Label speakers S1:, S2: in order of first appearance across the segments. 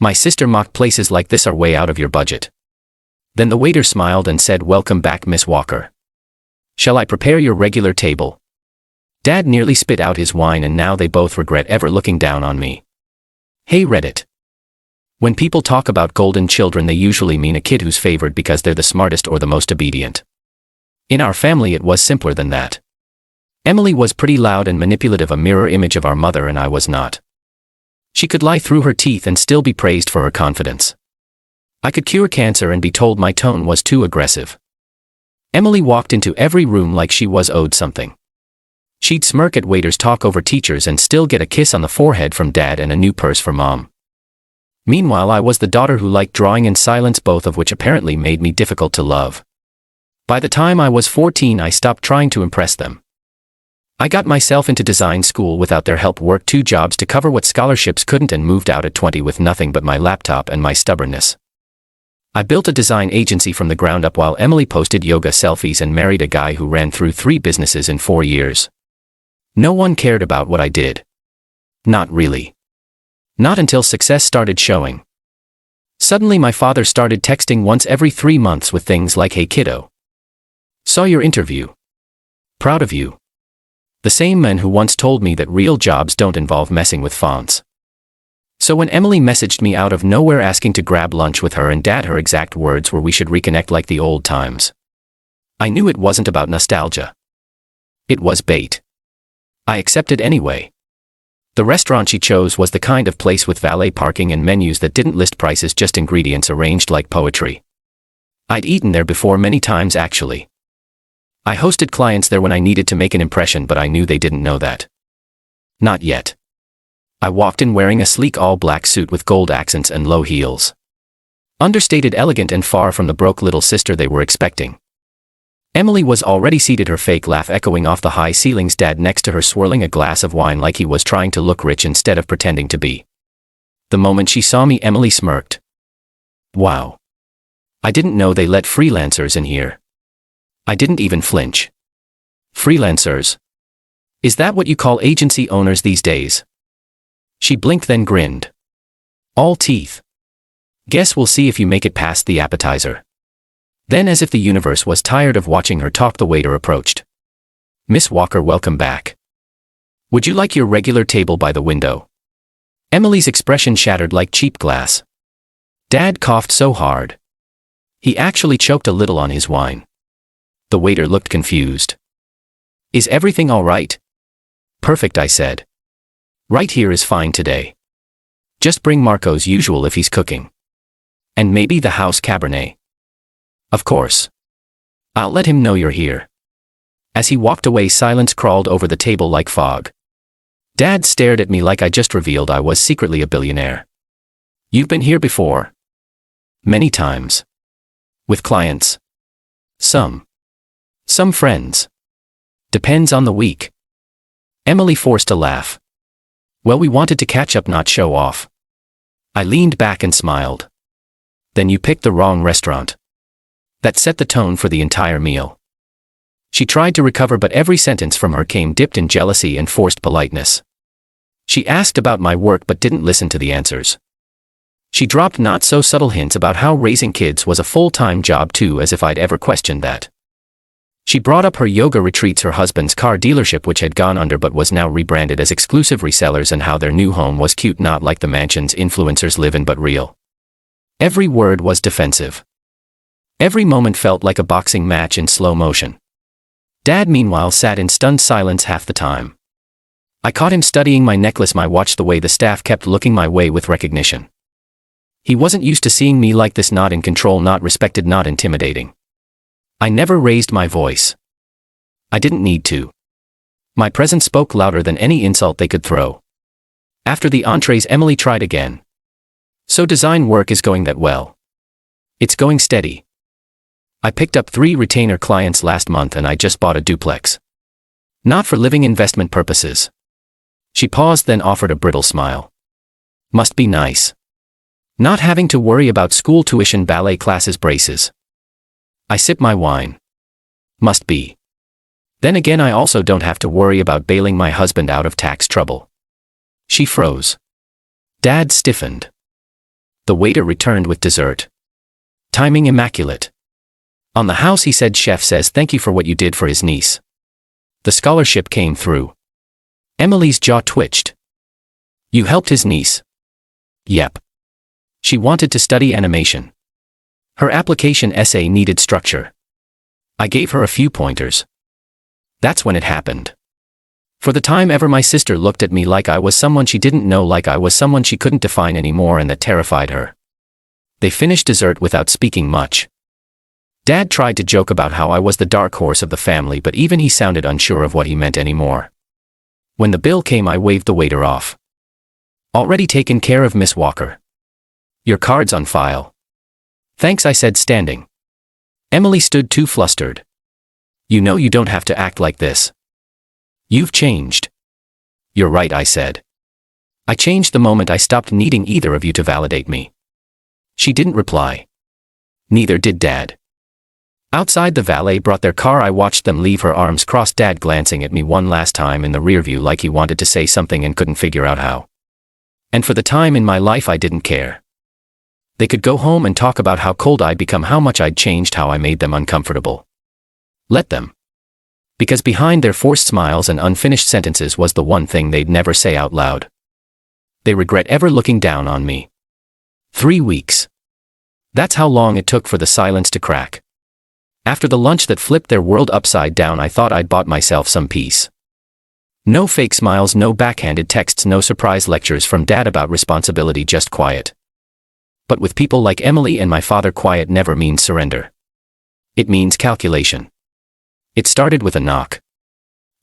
S1: My sister mocked places like this are way out of your budget. Then the waiter smiled and said, "Welcome back, Miss Walker. Shall I prepare your regular table?" Dad nearly spit out his wine and now they both regret ever looking down on me. Hey Reddit. When people talk about golden children, they usually mean a kid who's favored because they're the smartest or the most obedient. In our family it was simpler than that. Emily was pretty loud and manipulative, a mirror image of our mother, and I was not. She could lie through her teeth and still be praised for her confidence. I could cure cancer and be told my tone was too aggressive. Emily walked into every room like she was owed something. She'd smirk at waiters, talk over teachers, and still get a kiss on the forehead from Dad and a new purse for Mom. Meanwhile, I was the daughter who liked drawing and silence, both of which apparently made me difficult to love. By the time I was 14, I stopped trying to impress them. I got myself into design school without their help, worked 2 jobs to cover what scholarships couldn't, and moved out at 20 with nothing but my laptop and my stubbornness. I built a design agency from the ground up while Emily posted yoga selfies and married a guy who ran through 3 businesses in 4 years. No one cared about what I did. Not really. Not until success started showing. Suddenly my father started texting once every 3 months with things like, "Hey kiddo. Saw your interview. Proud of you." The same man who once told me that real jobs don't involve messing with fonts. So when Emily messaged me out of nowhere asking to grab lunch with her and Dad, her exact words were, "We should reconnect like the old times," I knew it wasn't about nostalgia. It was bait. I accepted anyway. The restaurant she chose was the kind of place with valet parking and menus that didn't list prices, just ingredients arranged like poetry. I'd eaten there before many times actually. I hosted clients there when I needed to make an impression, but I knew they didn't know that. Not yet. I walked in wearing a sleek all-black suit with gold accents and low heels. Understated, elegant, and far from the broke little sister they were expecting. Emily was already seated, her fake laugh echoing off the high ceilings, Dad next to her swirling a glass of wine like he was trying to look rich instead of pretending to be. The moment she saw me, Emily smirked. Wow. I didn't know they let freelancers in here. I didn't even flinch. Freelancers? Is that what you call agency owners these days? She blinked, then grinned. All teeth. Guess we'll see if you make it past the appetizer. Then, as if the universe was tired of watching her talk, the waiter approached. "Miss Walker, welcome back. Would you like your regular table by the window?" Emily's expression shattered like cheap glass. Dad coughed so hard. He actually choked a little on his wine. The waiter looked confused. "Is everything all right?" "Perfect," I said. "Right here is fine today. Just bring Marco's usual if he's cooking. And maybe the house Cabernet." "Of course. I'll let him know you're here." As he walked away, silence crawled over the table like fog. Dad stared at me like I just revealed I was secretly a billionaire. "You've been here before?" "Many times. With clients. Some friends. Depends on the week." Emily forced a laugh. "Well, we wanted to catch up, not show off." I leaned back and smiled. "Then you picked the wrong restaurant." That set the tone for the entire meal. She tried to recover, but every sentence from her came dipped in jealousy and forced politeness. She asked about my work but didn't listen to the answers. She dropped not-so-subtle hints about how raising kids was a full-time job too, as if I'd ever questioned that. She brought up her yoga retreats, her husband's car dealership which had gone under but was now rebranded as exclusive resellers, and how their new home was cute, not like the mansions influencers live in but real. Every word was defensive. Every moment felt like a boxing match in slow motion. Dad, meanwhile, sat in stunned silence half the time. I caught him studying my necklace, my watch, the way the staff kept looking my way with recognition. He wasn't used to seeing me like this, not in control, not respected, not intimidating. I never raised my voice. I didn't need to. My presence spoke louder than any insult they could throw. After the entrees, Emily tried again. "So design work is going that well?" "It's going steady. I picked up 3 retainer clients last month and I just bought a duplex. Not for living, investment purposes." She paused, then offered a brittle smile. "Must be nice. Not having to worry about school tuition, ballet classes, braces." I sipped my wine. "Must be. Then again, I also don't have to worry about bailing my husband out of tax trouble." She froze. Dad stiffened. The waiter returned with dessert. Timing immaculate. On the house he said, "Chef says thank you for what you did for his niece." The scholarship came through. Emily's jaw twitched. "You helped his niece?" "Yep. She wanted to study animation. Her application essay needed structure. I gave her a few pointers." That's when it happened. For the time ever, my sister looked at me like I was someone she didn't know, like I was someone she couldn't define anymore, and that terrified her. They finished dessert without speaking much. Dad tried to joke about how I was the dark horse of the family, but even he sounded unsure of what he meant anymore. When the bill came, I waved the waiter off. "Already taken care of, Miss Walker. Your card's on file." "Thanks," I said, standing. Emily stood too flustered. "You know you don't have to act like this. You've changed." "You're right," I said. "I changed the moment I stopped needing either of you to validate me." She didn't reply. Neither did Dad. Outside, the valet brought their car. I watched them leave, her arms crossed, Dad glancing at me one last time in the rearview like he wanted to say something and couldn't figure out how. And for the time in my life, I didn't care. They could go home and talk about how cold I'd become, how much I'd changed, how I made them uncomfortable. Let them. Because behind their forced smiles and unfinished sentences was the one thing they'd never say out loud. They regret ever looking down on me. 3 weeks. That's how long it took for the silence to crack. After the lunch that flipped their world upside down, I thought I'd bought myself some peace. No fake smiles, no backhanded texts, no surprise lectures from Dad about responsibility, just quiet. But with people like Emily and my father, quiet never means surrender. It means calculation. It started with a knock.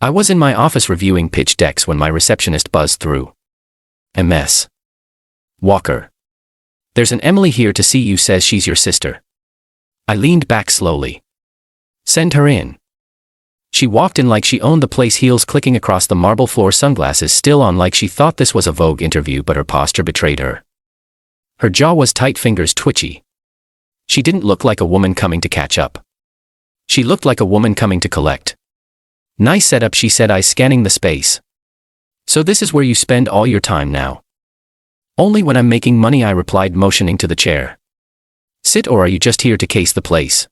S1: I was in my office reviewing pitch decks when my receptionist buzzed through. "MS. Walker. There's an Emily here to see you, says she's your sister." I leaned back slowly. "Send her in." She walked in like she owned the place, heels clicking across the marble floor, sunglasses still on, like she thought this was a Vogue interview, but her posture betrayed her. Her jaw was tight, fingers twitchy. She didn't look like a woman coming to catch up. She looked like a woman coming to collect. "Nice setup," she said, eyes scanning the space. "So this is where you spend all your time now?" "Only when I'm making money," I replied, motioning to the chair. "Sit, or are you just here to case the place?"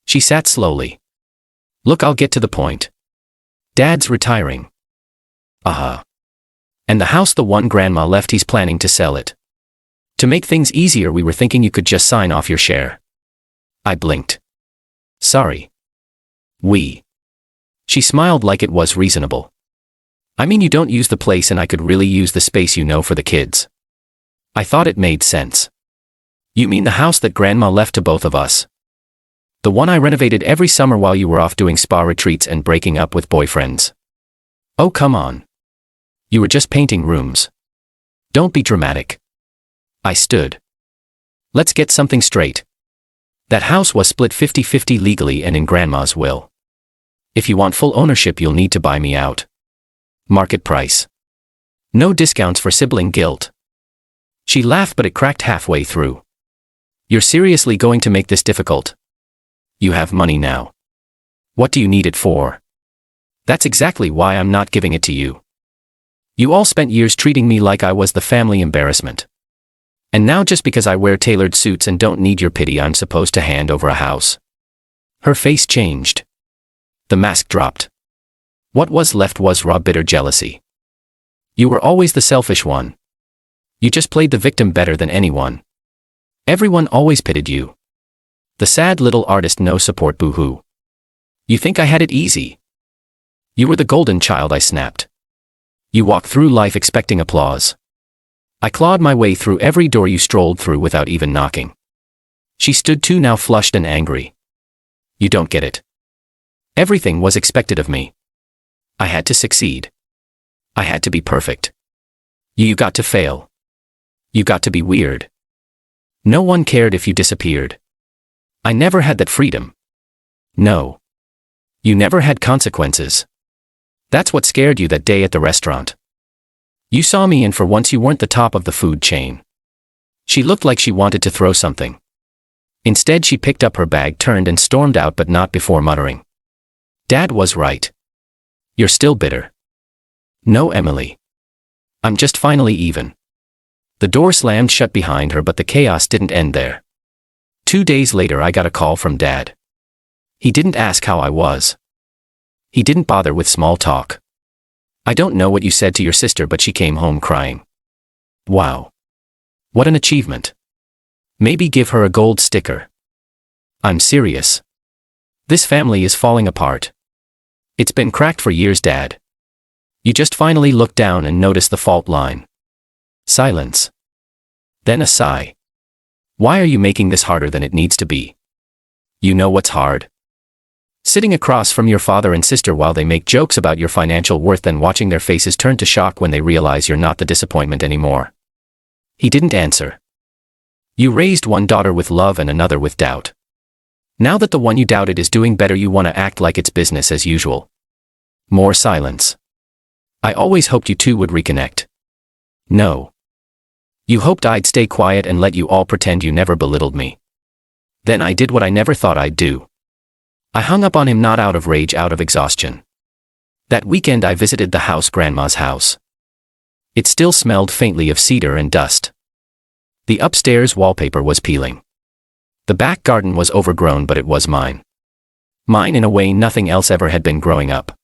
S1: She sat slowly. "Look, I'll get to the point. Dad's retiring." "Uh-huh. And the house, the one Grandma left, he's planning to sell it. To make things easier, we were thinking you could just sign off your share." I blinked. "Sorry. We." She smiled like it was reasonable. "I mean, you don't use the place and I could really use the space, you know, for the kids." I thought it made sense. "You mean the house that Grandma left to both of us? The one I renovated every summer while you were off doing spa retreats and breaking up with boyfriends?" "Oh, come on. You were just painting rooms. Don't be dramatic." I stood. "Let's get something straight. That house was split 50-50 legally and in Grandma's will. If you want full ownership, you'll need to buy me out. Market price. No discounts for sibling guilt." She laughed, but it cracked halfway through. "You're seriously going to make this difficult? You have money now. What do you need it for?" "That's exactly why I'm not giving it to you. You all spent years treating me like I was the family embarrassment. And now, just because I wear tailored suits and don't need your pity, I'm supposed to hand over a house?" Her face changed. The mask dropped. What was left was raw, bitter jealousy. "You were always the selfish one. You just played the victim better than anyone. Everyone always pitied you. The sad little artist, no support, boo-hoo. You think I had it easy? You were the golden child," I snapped. "You walked through life expecting applause. I clawed my way through every door you strolled through without even knocking." She stood too, now flushed and angry. "You don't get it. Everything was expected of me. I had to succeed. I had to be perfect. You got to fail. You got to be weird. No one cared if you disappeared. I never had that freedom. No. You never had consequences. That's what scared you that day at the restaurant. You saw me, and for once you weren't the top of the food chain." She looked like she wanted to throw something. Instead, she picked up her bag, turned, and stormed out, but not before muttering, "Dad was right. You're still bitter." "No, Emily. I'm just finally even." The door slammed shut behind her, but the chaos didn't end there. 2 days later I got a call from Dad. He didn't ask how I was. He didn't bother with small talk. I don't know what you said to your sister, but she came home crying. Wow. What an achievement. Maybe give her a gold sticker. I'm serious. This family is falling apart. It's been cracked for years, Dad. You just finally looked down and noticed the fault line. Silence. Then a sigh. Why are you making this harder than it needs to be? You know what's hard? Sitting across from your father and sister while they make jokes about your financial worth, then watching their faces turn to shock when they realize you're not the disappointment anymore. He didn't answer. You raised one daughter with love and another with doubt. Now that the one you doubted is doing better, you want to act like it's business as usual. More silence. I always hoped you two would reconnect. No. You hoped I'd stay quiet and let you all pretend you never belittled me. Then I did what I never thought I'd do. I hung up on him, not out of rage, out of exhaustion. That weekend I visited the house, Grandma's house. It still smelled faintly of cedar and dust. The upstairs wallpaper was peeling. The back garden was overgrown, but it was mine. Mine in a way nothing else ever had been growing up.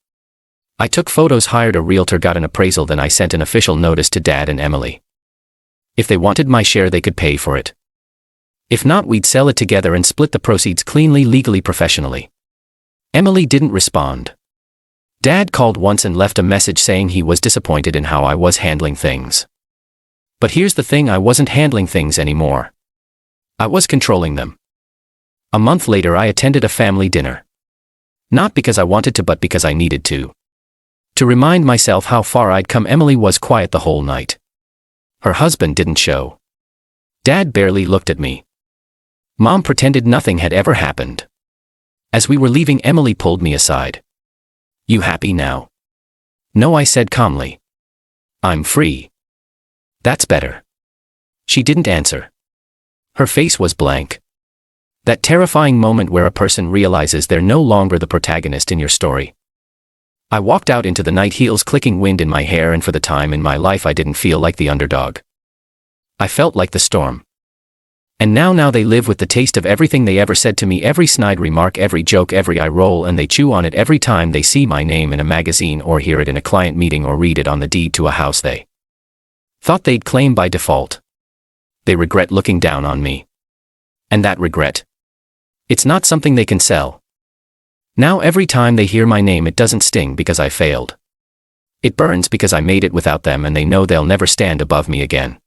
S1: I took photos, hired a realtor, got an appraisal, then I sent an official notice to Dad and Emily. If they wanted my share, they could pay for it. If not, we'd sell it together and split the proceeds cleanly, legally, professionally. Emily didn't respond. Dad called once and left a message saying he was disappointed in how I was handling things. But here's the thing, I wasn't handling things anymore. I was controlling them. A month later I attended a family dinner. Not because I wanted to, but because I needed to. To remind myself how far I'd come. Emily was quiet the whole night. Her husband didn't show. Dad barely looked at me. Mom pretended nothing had ever happened. As we were leaving, Emily pulled me aside. You happy now? No, I said calmly. I'm free. That's better. She didn't answer. Her face was blank. That terrifying moment where a person realizes they're no longer the protagonist in your story. I walked out into the night, heels clicking, wind in my hair, and for the time in my life I didn't feel like the underdog. I felt like the storm. And now they live with the taste of everything they ever said to me, every snide remark, every joke, every eye roll, and they chew on it every time they see my name in a magazine or hear it in a client meeting or read it on the deed to a house they thought they'd claim by default. They regret looking down on me. And that regret, it's not something they can sell. Now every time they hear my name, it doesn't sting because I failed. It burns because I made it without them, and they know they'll never stand above me again.